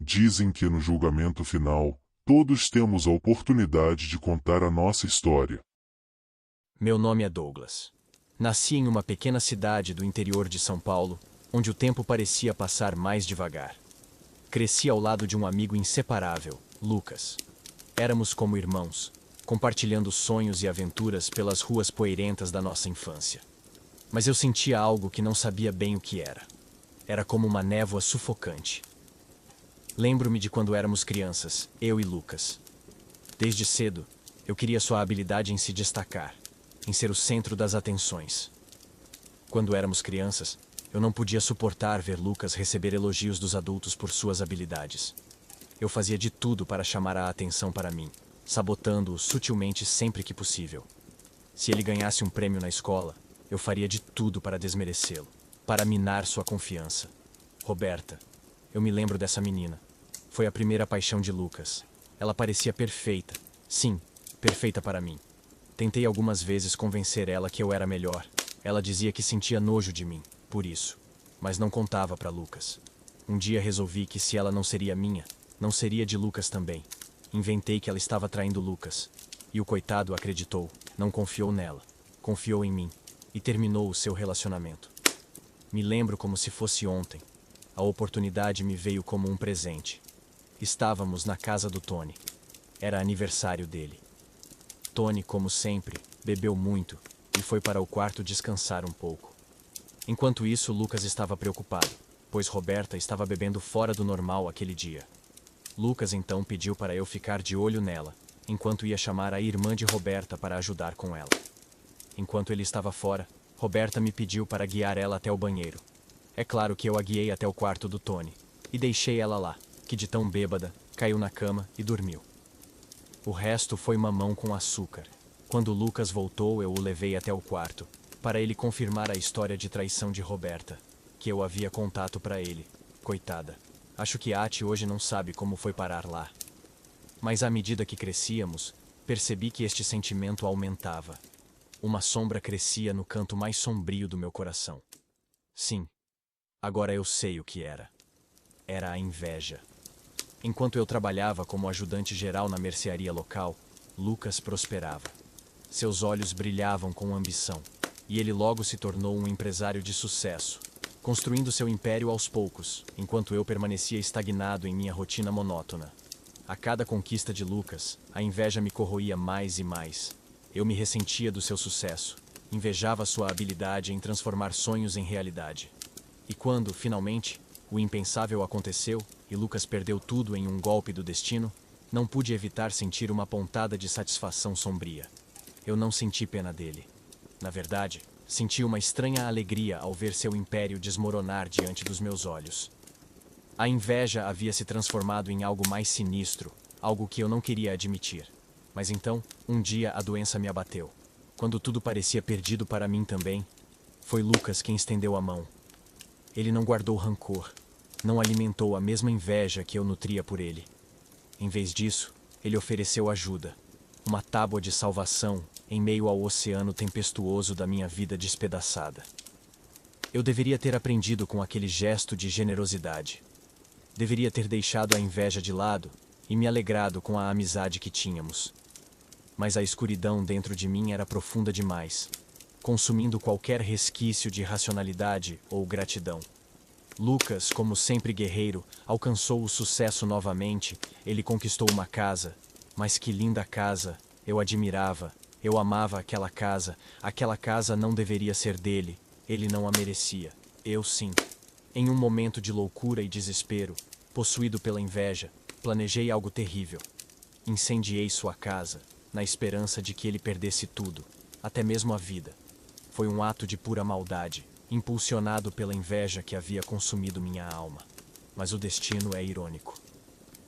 Dizem que no julgamento final, todos temos a oportunidade de contar a nossa história. Meu nome é Douglas. Nasci em uma pequena cidade do interior de São Paulo, onde o tempo parecia passar mais devagar. Cresci ao lado de um amigo inseparável, Lucas. Éramos como irmãos, compartilhando sonhos e aventuras pelas ruas poeirentas da nossa infância. Mas eu sentia algo que não sabia bem o que era. Era como uma névoa sufocante. Lembro-me de quando éramos crianças, eu e Lucas. Desde cedo, eu queria sua habilidade em se destacar, em ser o centro das atenções. Quando éramos crianças, eu não podia suportar ver Lucas receber elogios dos adultos por suas habilidades. Eu fazia de tudo para chamar a atenção para mim, sabotando-o sutilmente sempre que possível. Se ele ganhasse um prêmio na escola, eu faria de tudo para desmerecê-lo, para minar sua confiança. Roberta. Eu me lembro dessa menina. Foi a primeira paixão de Lucas. Ela parecia perfeita. Sim, perfeita para mim. Tentei algumas vezes convencer ela que eu era melhor. Ela dizia que sentia nojo de mim, por isso. Mas não contava para Lucas. Um dia resolvi que se ela não seria minha, não seria de Lucas também. Inventei que ela estava traindo Lucas. E o coitado acreditou, não confiou nela. Confiou em mim. E terminou o seu relacionamento. Me lembro como se fosse ontem. A oportunidade me veio como um presente. Estávamos na casa do Tony. Era aniversário dele. Tony, como sempre, bebeu muito e foi para o quarto descansar um pouco. Enquanto isso, Lucas estava preocupado, pois Roberta estava bebendo fora do normal aquele dia. Lucas então pediu para eu ficar de olho nela, enquanto ia chamar a irmã de Roberta para ajudar com ela. Enquanto ele estava fora, Roberta me pediu para guiar ela até o banheiro. É claro que eu a guiei até o quarto do Tony e deixei ela lá, que de tão bêbada, caiu na cama e dormiu. O resto foi mamão com açúcar. Quando Lucas voltou, eu o levei até o quarto, para ele confirmar a história de traição de Roberta, que eu havia contado para ele. Coitada. Acho que Ati hoje não sabe como foi parar lá. Mas à medida que crescíamos, percebi que este sentimento aumentava. Uma sombra crescia no canto mais sombrio do meu coração. Sim, agora eu sei o que era. Era a inveja. Enquanto eu trabalhava como ajudante geral na mercearia local, Lucas prosperava. Seus olhos brilhavam com ambição, e ele logo se tornou um empresário de sucesso, construindo seu império aos poucos, enquanto eu permanecia estagnado em minha rotina monótona. A cada conquista de Lucas, a inveja me corroía mais e mais. Eu me ressentia do seu sucesso, invejava sua habilidade em transformar sonhos em realidade. E quando, finalmente, o impensável aconteceu e Lucas perdeu tudo em um golpe do destino, não pude evitar sentir uma pontada de satisfação sombria. Eu não senti pena dele. Na verdade, senti uma estranha alegria ao ver seu império desmoronar diante dos meus olhos. A inveja havia se transformado em algo mais sinistro, algo que eu não queria admitir. Mas então, um dia a doença me abateu. Quando tudo parecia perdido para mim também, foi Lucas quem estendeu a mão. Ele não guardou rancor, não alimentou a mesma inveja que eu nutria por ele. Em vez disso, ele ofereceu ajuda, uma tábua de salvação em meio ao oceano tempestuoso da minha vida despedaçada. Eu deveria ter aprendido com aquele gesto de generosidade. Deveria ter deixado a inveja de lado e me alegrado com a amizade que tínhamos. Mas a escuridão dentro de mim era profunda demais, consumindo qualquer resquício de racionalidade ou gratidão. Lucas, como sempre guerreiro, alcançou o sucesso novamente. Ele conquistou uma casa. Mas que linda casa! Eu admirava, eu amava aquela casa. Aquela casa não deveria ser dele. Ele não a merecia. Eu sim. Em um momento de loucura e desespero, possuído pela inveja, planejei algo terrível. Incendiei sua casa, na esperança de que ele perdesse tudo, até mesmo a vida. Foi um ato de pura maldade, impulsionado pela inveja que havia consumido minha alma. Mas o destino é irônico.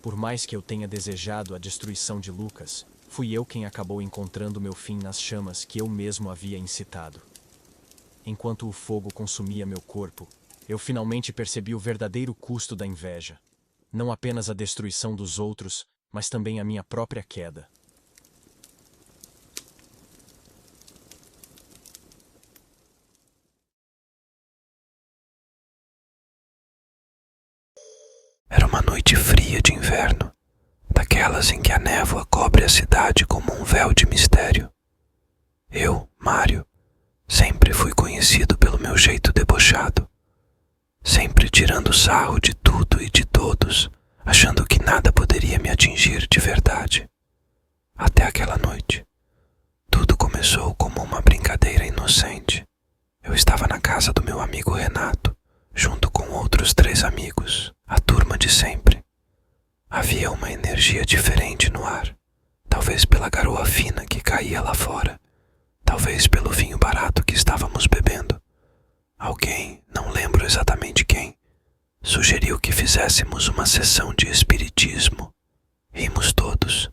Por mais que eu tenha desejado a destruição de Lucas, fui eu quem acabou encontrando meu fim nas chamas que eu mesmo havia incitado. Enquanto o fogo consumia meu corpo, eu finalmente percebi o verdadeiro custo da inveja. Não apenas a destruição dos outros, mas também a minha própria queda. Era uma noite fria de inverno, daquelas em que a névoa cobre a cidade como um véu de mistério. Eu, Mário, sempre fui conhecido pelo meu jeito debochado, sempre tirando sarro de tudo e de todos, achando que nada poderia me atingir de verdade. Até aquela noite. Tudo começou como uma brincadeira inocente. Eu estava na casa do meu amigo Renato, junto com outros 3 amigos, a turma de sempre. Havia uma energia diferente no ar, talvez pela garoa fina que caía lá fora, talvez pelo vinho barato que estávamos bebendo. Alguém, não lembro exatamente quem, sugeriu que fizéssemos uma sessão de espiritismo. Rimos todos,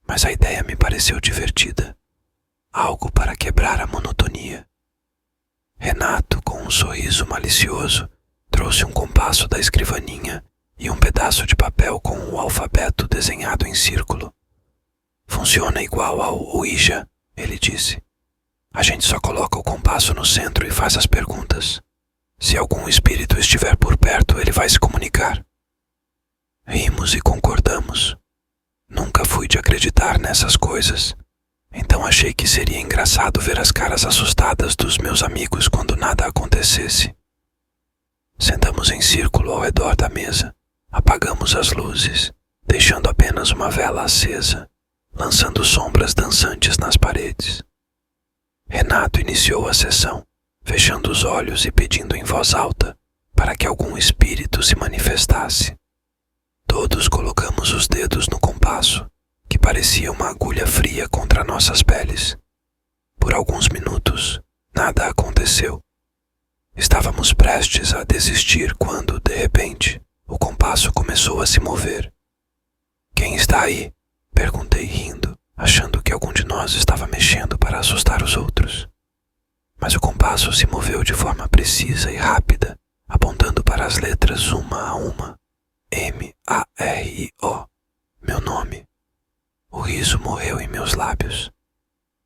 mas a ideia me pareceu divertida. Algo para quebrar a monotonia. Renato, com um sorriso malicioso, trouxe um compasso da escrivaninha e um pedaço de papel com o alfabeto desenhado em círculo. Funciona igual ao Ouija, ele disse. A gente só coloca o compasso no centro e faz as perguntas. Se algum espírito estiver por perto, ele vai se comunicar. Rimos e concordamos. Nunca fui de acreditar nessas coisas. Então achei que seria engraçado ver as caras assustadas dos meus amigos quando nada acontecesse. Sentamos em círculo ao redor da mesa, apagamos as luzes, deixando apenas uma vela acesa, lançando sombras dançantes nas paredes. Renato iniciou a sessão, fechando os olhos e pedindo em voz alta para que algum espírito se manifestasse. Todos colocamos os dedos no compasso, que parecia uma agulha fria contra nossas peles. Por alguns minutos, nada aconteceu. Estávamos prestes a desistir quando, de repente, o compasso começou a se mover. "Quem está aí?" perguntei rindo, achando que algum de nós estava mexendo para assustar os outros. Mas o compasso se moveu de forma precisa e rápida, apontando para as letras uma a uma. M-A-R-I-O, meu nome. O riso morreu em meus lábios.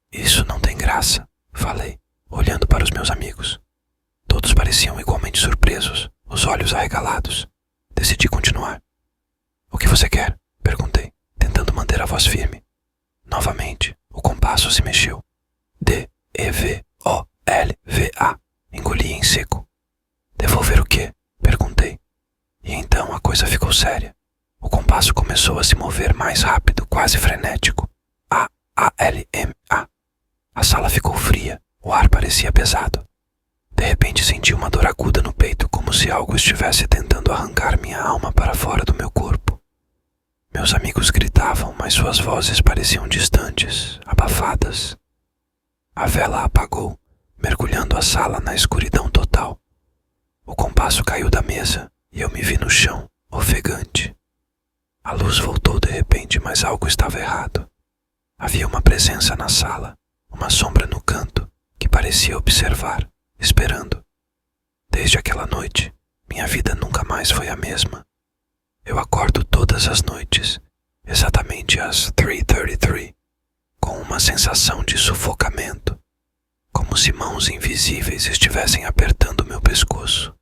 "Isso não tem graça", falei, olhando para os meus amigos. Todos pareciam igualmente surpresos, os olhos arregalados. Decidi continuar. "O que você quer?" perguntei, tentando manter a voz firme. Novamente, o compasso se mexeu. D-E-V-O-L-V-A, engoli em seco. "Devolver o quê?" perguntei. E então a coisa ficou séria. O compasso começou a se mover mais rápido, quase frenético. A-A-L-M-A. A sala ficou fria, o ar parecia pesado. De repente senti uma dor aguda no peito, como se algo estivesse tentando arrancar minha alma para fora do meu corpo. Meus amigos gritavam, mas suas vozes pareciam distantes, abafadas. A vela apagou, mergulhando a sala na escuridão total. O compasso caiu da mesa e eu me vi no chão, ofegante. A luz voltou de repente, mas algo estava errado. Havia uma presença na sala, uma sombra no canto, que parecia observar, esperando. Desde aquela noite, minha vida nunca mais foi a mesma. Eu acordo todas as noites, exatamente às 3:33, com uma sensação de sufocamento, como se mãos invisíveis estivessem apertando meu pescoço.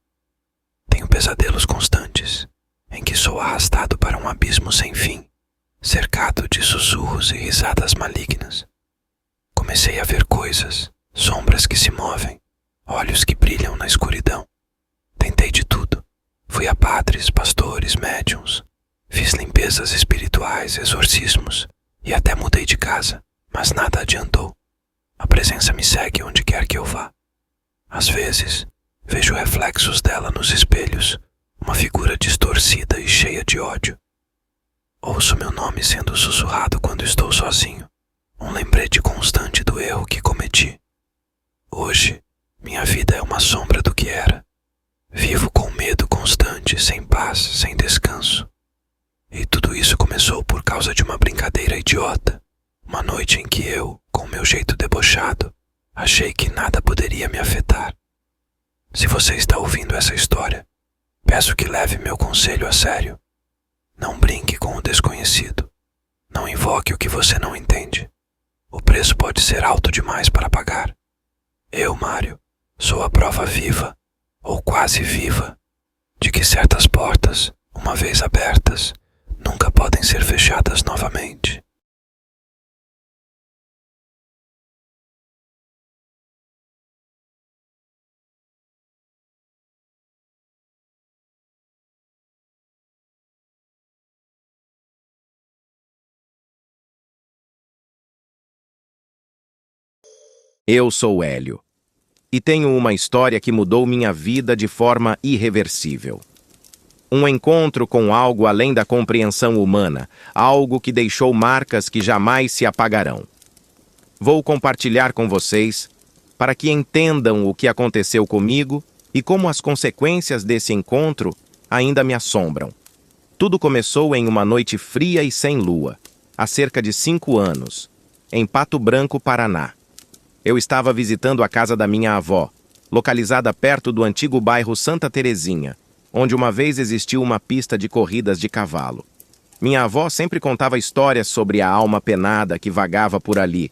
Tenho pesadelos constantes, em que sou arrastado para um abismo sem fim, cercado de sussurros e risadas malignas. Comecei a ver coisas, sombras que se movem, olhos que brilham na escuridão. Tentei de tudo. Fui a padres, pastores, médiuns. Fiz limpezas espirituais, exorcismos e até mudei de casa, mas nada adiantou. A presença me segue onde quer que eu vá. Às vezes, vejo reflexos dela nos espelhos, uma figura distorcida e cheia de ódio. Ouço meu nome sendo sussurrado quando estou sozinho, um lembrete constante do erro que cometi. Hoje, minha vida é uma sombra do que era. Vivo com medo constante, sem paz, sem descanso. E tudo isso começou por causa de uma brincadeira idiota. Uma noite em que eu, com meu jeito debochado, achei que nada poderia me afetar. Se você está ouvindo essa história, peço que leve meu conselho a sério. Não brinque com o desconhecido. Não invoque o que você não entende. O preço pode ser alto demais para pagar. Eu, Mário, sou a prova viva, ou quase viva, de que certas portas, Uma vez abertas, nunca podem ser fechadas novamente. Eu sou Hélio, e tenho uma história que mudou minha vida de forma irreversível. Um encontro com algo além da compreensão humana, algo que deixou marcas que jamais se apagarão. Vou compartilhar com vocês para que entendam o que aconteceu comigo e como as consequências desse encontro ainda me assombram. Tudo começou em uma noite fria e sem lua, há cerca de 5 anos, em Pato Branco, Paraná. Eu estava visitando a casa da minha avó, localizada perto do antigo bairro Santa Terezinha, onde uma vez existiu uma pista de corridas de cavalo. Minha avó sempre contava histórias sobre a alma penada que vagava por ali,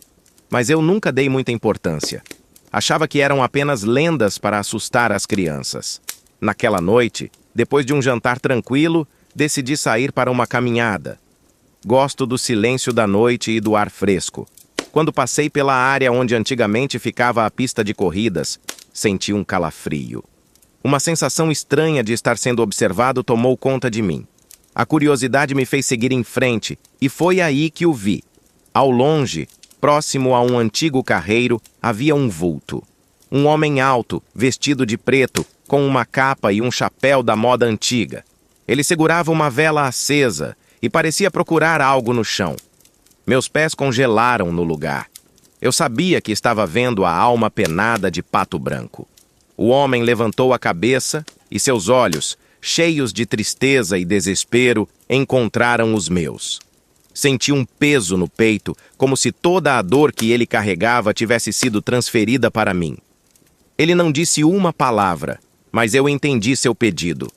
mas eu nunca dei muita importância. Achava que eram apenas lendas para assustar as crianças. Naquela noite, depois de um jantar tranquilo, decidi sair para uma caminhada. Gosto do silêncio da noite e do ar fresco. Quando passei pela área onde antigamente ficava a pista de corridas, senti um calafrio. Uma sensação estranha de estar sendo observado tomou conta de mim. A curiosidade me fez seguir em frente, e foi aí que o vi. Ao longe, próximo a um antigo carreiro, havia um vulto. Um homem alto, vestido de preto, com uma capa e um chapéu da moda antiga. Ele segurava uma vela acesa e parecia procurar algo no chão. Meus pés congelaram no lugar. Eu sabia que estava vendo a alma penada de Pato Branco. O homem levantou a cabeça e seus olhos, cheios de tristeza e desespero, encontraram os meus. Senti um peso no peito, como se toda a dor que ele carregava tivesse sido transferida para mim. Ele não disse uma palavra, mas eu entendi seu pedido.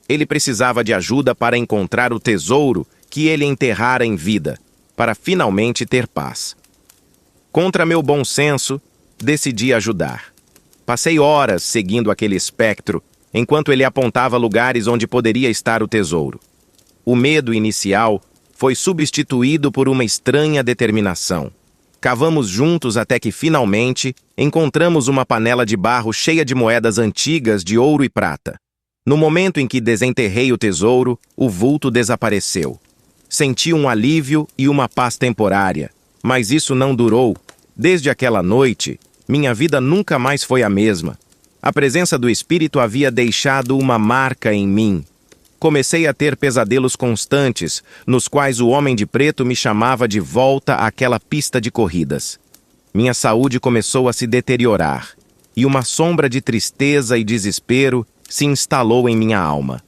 Ele precisava de ajuda para encontrar o tesouro que ele enterrara em vida, para finalmente ter paz. Contra meu bom senso, decidi ajudar. Passei horas seguindo aquele espectro, enquanto ele apontava lugares onde poderia estar o tesouro. O medo inicial foi substituído por uma estranha determinação. Cavamos juntos até que, finalmente, encontramos uma panela de barro cheia de moedas antigas de ouro e prata. No momento em que desenterrei o tesouro, o vulto desapareceu. Senti um alívio e uma paz temporária, mas isso não durou. Desde aquela noite, minha vida nunca mais foi a mesma. A presença do espírito havia deixado uma marca em mim. Comecei a ter pesadelos constantes, nos quais o homem de preto me chamava de volta àquela pista de corridas. Minha saúde começou a se deteriorar, e uma sombra de tristeza e desespero se instalou em minha alma.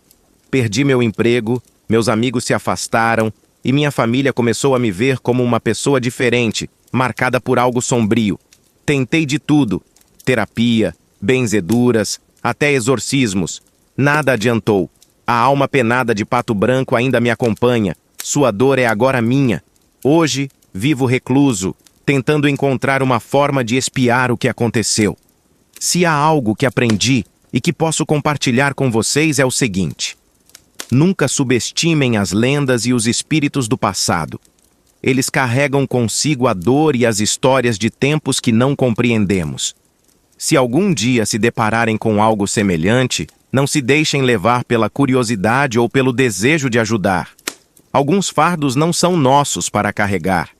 Perdi meu emprego, meus amigos se afastaram e minha família começou a me ver como uma pessoa diferente, marcada por algo sombrio. Tentei de tudo: terapia, benzeduras, até exorcismos. Nada adiantou. A alma penada de Pato Branco ainda me acompanha. Sua dor é agora minha. Hoje, vivo recluso, tentando encontrar uma forma de expiar o que aconteceu. Se há algo que aprendi e que posso compartilhar com vocês é o seguinte: nunca subestimem as lendas e os espíritos do passado. Eles carregam consigo a dor e as histórias de tempos que não compreendemos. Se algum dia se depararem com algo semelhante, não se deixem levar pela curiosidade ou pelo desejo de ajudar. Alguns fardos não são nossos para carregar.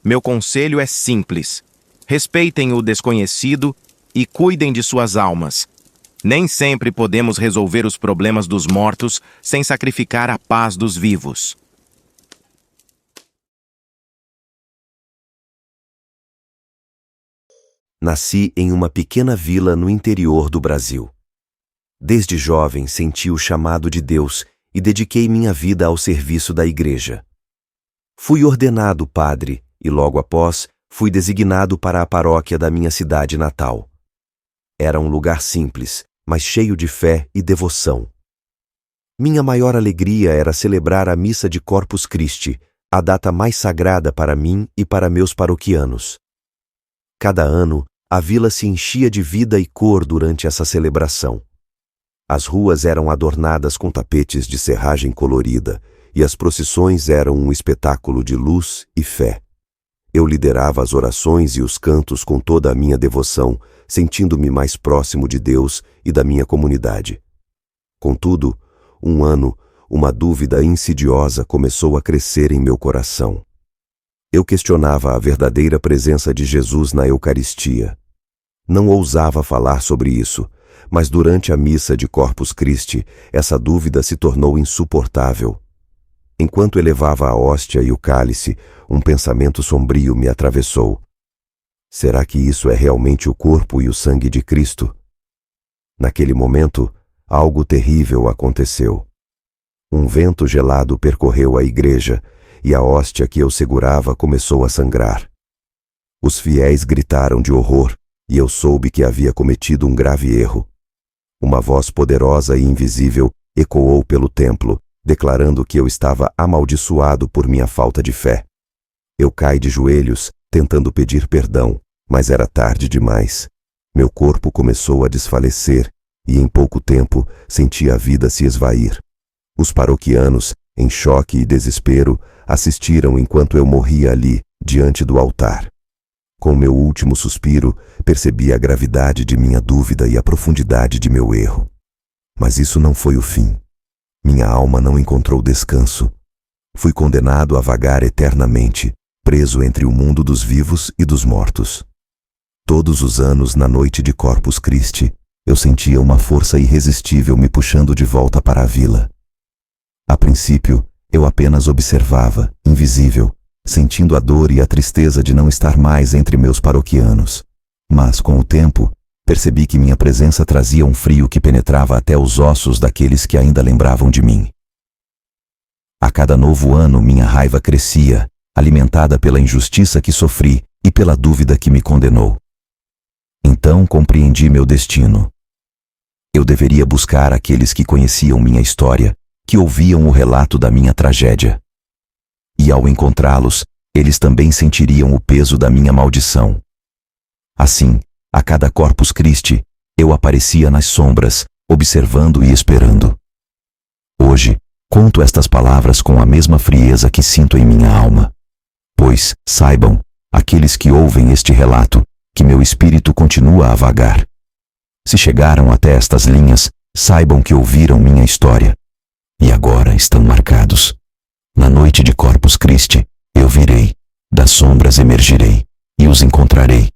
Meu conselho é simples: respeitem o desconhecido e cuidem de suas almas. Nem sempre podemos resolver os problemas dos mortos sem sacrificar a paz dos vivos. Nasci em uma pequena vila no interior do Brasil. Desde jovem senti o chamado de Deus e dediquei minha vida ao serviço da igreja. Fui ordenado padre e, logo após, fui designado para a paróquia da minha cidade natal. Era um lugar simples, mas cheio de fé e devoção. Minha maior alegria era celebrar a missa de Corpus Christi, a data mais sagrada para mim e para meus paroquianos. Cada ano, a vila se enchia de vida e cor durante essa celebração. As ruas eram adornadas com tapetes de serragem colorida e as procissões eram um espetáculo de luz e fé. Eu liderava as orações e os cantos com toda a minha devoção, sentindo-me mais próximo de Deus e da minha comunidade. Contudo, um ano, uma dúvida insidiosa começou a crescer em meu coração. Eu questionava a verdadeira presença de Jesus na Eucaristia. Não ousava falar sobre isso, mas durante a missa de Corpus Christi, essa dúvida se tornou insuportável. Enquanto elevava a hóstia e o cálice, um pensamento sombrio me atravessou. Será que isso é realmente o corpo e o sangue de Cristo? Naquele momento, algo terrível aconteceu. Um vento gelado percorreu a igreja e a hóstia que eu segurava começou a sangrar. Os fiéis gritaram de horror e eu soube que havia cometido um grave erro. Uma voz poderosa e invisível ecoou pelo templo, declarando que eu estava amaldiçoado por minha falta de fé. Eu caí de joelhos, tentando pedir perdão, mas era tarde demais. Meu corpo começou a desfalecer e em pouco tempo senti a vida se esvair. Os paroquianos, em choque e desespero, assistiram enquanto eu morria ali, diante do altar. Com meu último suspiro, percebi a gravidade de minha dúvida e a profundidade de meu erro. Mas isso não foi o fim. Minha alma não encontrou descanso. Fui condenado a vagar eternamente, preso entre o mundo dos vivos e dos mortos. Todos os anos, na noite de Corpus Christi, eu sentia uma força irresistível me puxando de volta para a vila. A princípio, eu apenas observava, invisível, sentindo a dor e a tristeza de não estar mais entre meus paroquianos. Mas, com o tempo, percebi que minha presença trazia um frio que penetrava até os ossos daqueles que ainda lembravam de mim. A cada novo ano, minha raiva crescia, alimentada pela injustiça que sofri e pela dúvida que me condenou. Então compreendi meu destino. Eu deveria buscar aqueles que conheciam minha história, que ouviam o relato da minha tragédia. E ao encontrá-los, eles também sentiriam o peso da minha maldição. Assim, a cada Corpus Christi, eu aparecia nas sombras, observando e esperando. Hoje, conto estas palavras com a mesma frieza que sinto em minha alma. Pois, saibam, aqueles que ouvem este relato, que meu espírito continua a vagar. Se chegaram até estas linhas, saibam que ouviram minha história. E agora estão marcados. Na noite de Corpus Christi, eu virei, das sombras emergirei, e os encontrarei,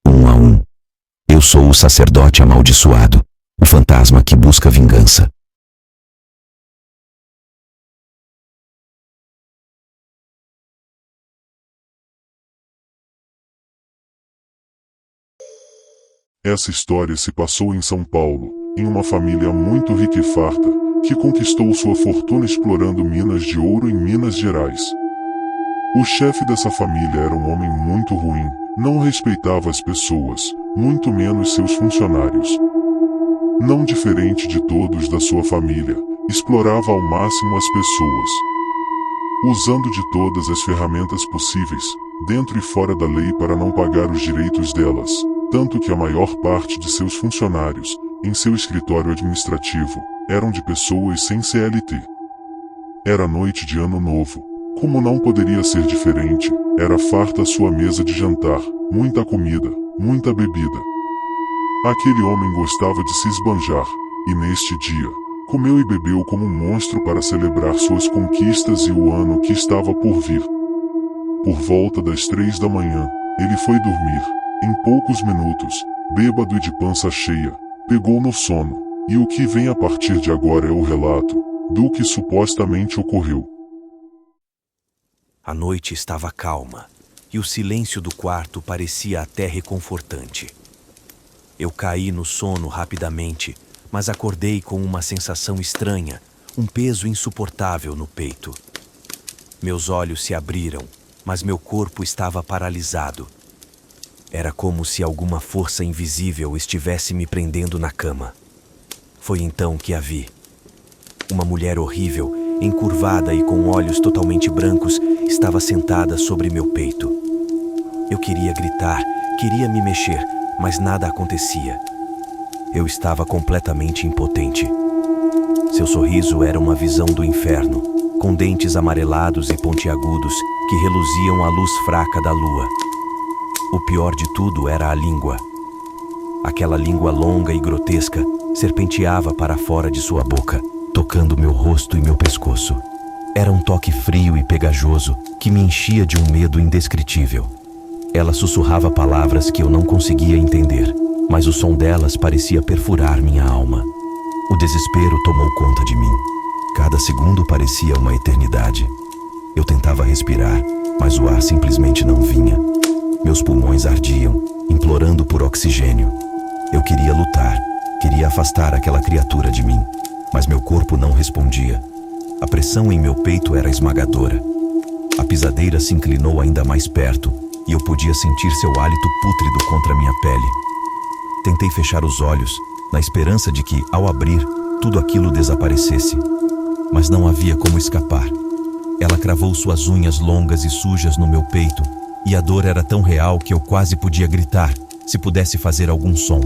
um a um. Eu sou o sacerdote amaldiçoado, o fantasma que busca vingança. Essa história se passou em São Paulo, em uma família muito rica e farta, que conquistou sua fortuna explorando minas de ouro em Minas Gerais. O chefe dessa família era um homem muito ruim, não respeitava as pessoas, muito menos seus funcionários. Não diferente de todos da sua família, explorava ao máximo as pessoas, usando de todas as ferramentas possíveis, dentro e fora da lei para não pagar os direitos delas, tanto que a maior parte de seus funcionários, em seu escritório administrativo, eram de pessoas sem CLT. Era noite de Ano Novo. Como não poderia ser diferente, era farta a sua mesa de jantar, muita comida, muita bebida. Aquele homem gostava de se esbanjar, e neste dia, comeu e bebeu como um monstro para celebrar suas conquistas e o ano que estava por vir. Por volta das 3 da manhã, ele foi dormir. Em poucos minutos, bêbado e de pança cheia, pegou no sono, e o que vem a partir de agora é o relato do que supostamente ocorreu. A noite estava calma, e o silêncio do quarto parecia até reconfortante. Eu caí no sono rapidamente, mas acordei com uma sensação estranha, um peso insuportável no peito. Meus olhos se abriram, mas meu corpo estava paralisado. Era como se alguma força invisível estivesse me prendendo na cama. Foi então que a vi. Uma mulher horrível, encurvada e com olhos totalmente brancos, estava sentada sobre meu peito. Eu queria gritar, queria me mexer, mas nada acontecia. Eu estava completamente impotente. Seu sorriso era uma visão do inferno, com dentes amarelados e pontiagudos que reluziam à luz fraca da lua. O pior de tudo era a língua. Aquela língua longa e grotesca serpenteava para fora de sua boca, tocando meu rosto e meu pescoço. Era um toque frio e pegajoso que me enchia de um medo indescritível. Ela sussurrava palavras que eu não conseguia entender, mas o som delas parecia perfurar minha alma. O desespero tomou conta de mim. Cada segundo parecia uma eternidade. Eu tentava respirar, mas o ar simplesmente não vinha. Meus pulmões ardiam, implorando por oxigênio. Eu queria lutar, queria afastar aquela criatura de mim, mas meu corpo não respondia. A pressão em meu peito era esmagadora. A pisadeira se inclinou ainda mais perto e eu podia sentir seu hálito pútrido contra minha pele. Tentei fechar os olhos, na esperança de que, ao abrir, tudo aquilo desaparecesse. Mas não havia como escapar. Ela cravou suas unhas longas e sujas no meu peito, e a dor era tão real que eu quase podia gritar, se pudesse fazer algum som.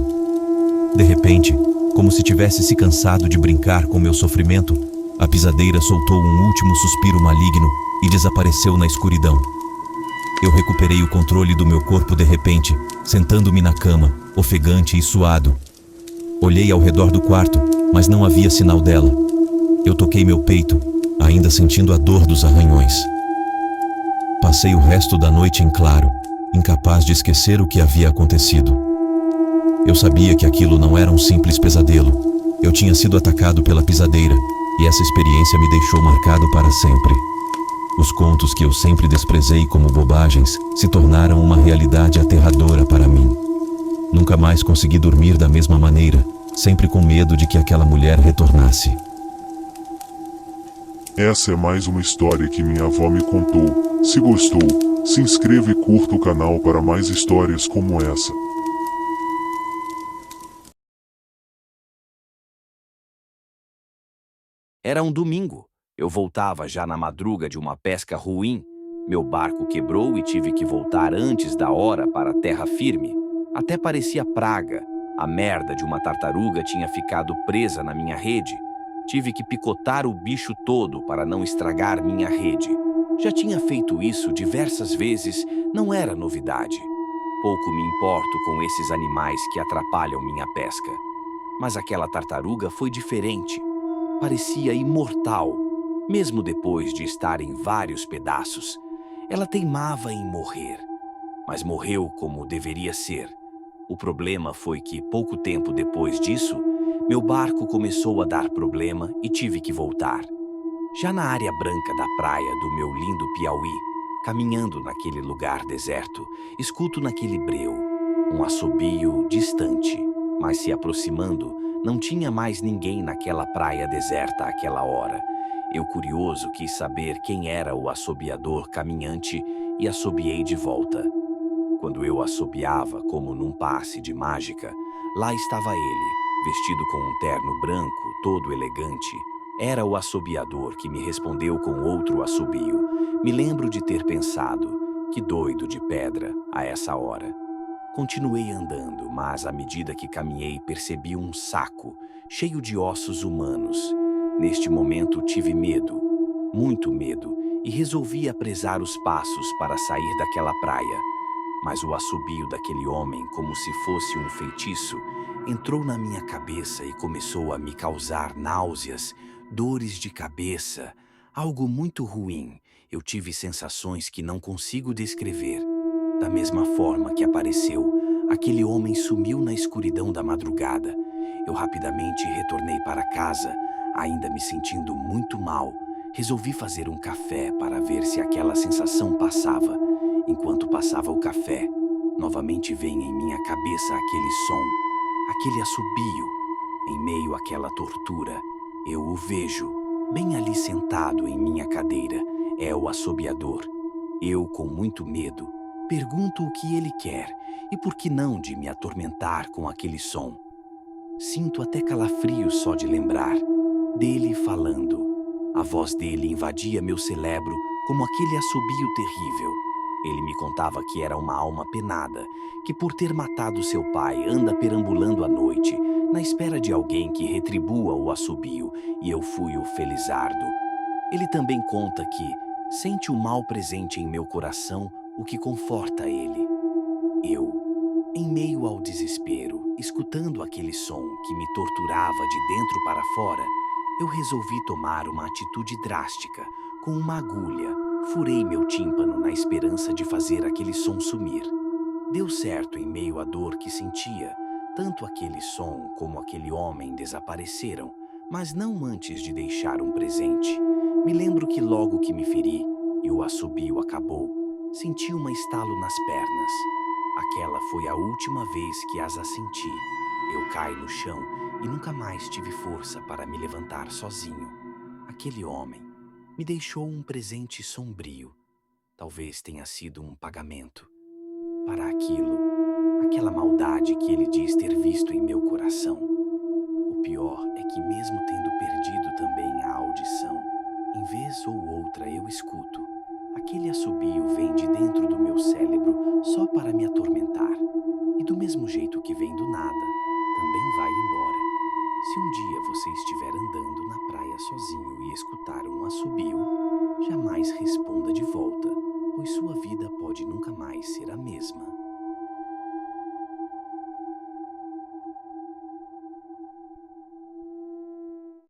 De repente, como se tivesse se cansado de brincar com meu sofrimento, a pisadeira soltou um último suspiro maligno e desapareceu na escuridão. Eu recuperei o controle do meu corpo de repente, sentando-me na cama, ofegante e suado. Olhei ao redor do quarto, mas não havia sinal dela. Eu toquei meu peito, ainda sentindo a dor dos arranhões. Passei o resto da noite em claro, incapaz de esquecer o que havia acontecido. Eu sabia que aquilo não era um simples pesadelo. Eu tinha sido atacado pela pisadeira, e essa experiência me deixou marcado para sempre. Os contos que eu sempre desprezei como bobagens se tornaram uma realidade aterradora para mim. Nunca mais consegui dormir da mesma maneira, sempre com medo de que aquela mulher retornasse. Essa é mais uma história que minha avó me contou. Se gostou, se inscreva e curta o canal para mais histórias como essa. Era um domingo. Eu voltava já na madruga de uma pesca ruim. Meu barco quebrou e tive que voltar antes da hora para a terra firme. Até parecia praga. A merda de uma tartaruga tinha ficado presa na minha rede. Tive que picotar o bicho todo para não estragar minha rede. Já tinha feito isso diversas vezes, não era novidade. Pouco me importo com esses animais que atrapalham minha pesca. Mas aquela tartaruga foi diferente. Parecia imortal, mesmo depois de estar em vários pedaços. Ela teimava em morrer, mas morreu como deveria ser. O problema foi que, pouco tempo depois disso, meu barco começou a dar problema e tive que voltar. Já na área branca da praia do meu lindo Piauí, caminhando naquele lugar deserto, escuto naquele breu um assobio distante, mas se aproximando. Não tinha mais ninguém naquela praia deserta àquela hora. Eu, curioso, quis saber quem era o assobiador caminhante e assobiei de volta. Quando eu assobiava, como num passe de mágica, lá estava ele, vestido com um terno branco, todo elegante. Era o assobiador que me respondeu com outro assobio. Me lembro de ter pensado, que doido de pedra a essa hora. Continuei andando, mas à medida que caminhei percebi um saco, cheio de ossos humanos. Neste momento tive medo, muito medo, e resolvi apresar os passos para sair daquela praia. Mas o assobio daquele homem, como se fosse um feitiço, entrou na minha cabeça e começou a me causar náuseas, dores de cabeça, algo muito ruim. Eu tive sensações que não consigo descrever. Da mesma forma que apareceu, aquele homem sumiu na escuridão da madrugada. Eu rapidamente retornei para casa, ainda me sentindo muito mal. Resolvi fazer um café para ver se aquela sensação passava. Enquanto passava o café, novamente vem em minha cabeça aquele som, aquele assobio. Em meio àquela tortura, eu o vejo, bem ali sentado em minha cadeira. É o assobiador. Eu, com muito medo, pergunto o que ele quer e por que não de me atormentar com aquele som. Sinto até calafrio só de lembrar dele falando. A voz dele invadia meu cérebro como aquele assobio terrível. Ele me contava que era uma alma penada, que por ter matado seu pai anda perambulando à noite, na espera de alguém que retribua o assobio, e eu fui o felizardo. Ele também conta que sente o mal presente em meu coração, o que conforta ele. Eu, em meio ao desespero, escutando aquele som que me torturava de dentro para fora, eu resolvi tomar uma atitude drástica. Com uma agulha, furei meu tímpano na esperança de fazer aquele som sumir. Deu certo em meio à dor que sentia. Tanto aquele som como aquele homem desapareceram, mas não antes de deixar um presente. Me lembro que logo que me feri e o assobio acabou, senti um estalo nas pernas. Aquela foi a última vez que as senti. Eu caí no chão e nunca mais tive força para me levantar sozinho. Aquele homem me deixou um presente sombrio. Talvez tenha sido um pagamento para aquela maldade que ele diz ter visto em meu coração. O pior é que mesmo tendo perdido também a audição, em vez ou outra eu escuto. Aquele assobio vem de dentro do meu cérebro só para me atormentar. E do mesmo jeito que vem do nada, também vai embora. Se um dia você estiver andando na praia sozinho e escutar um assobio, jamais responda de volta, pois sua vida pode nunca mais ser a mesma.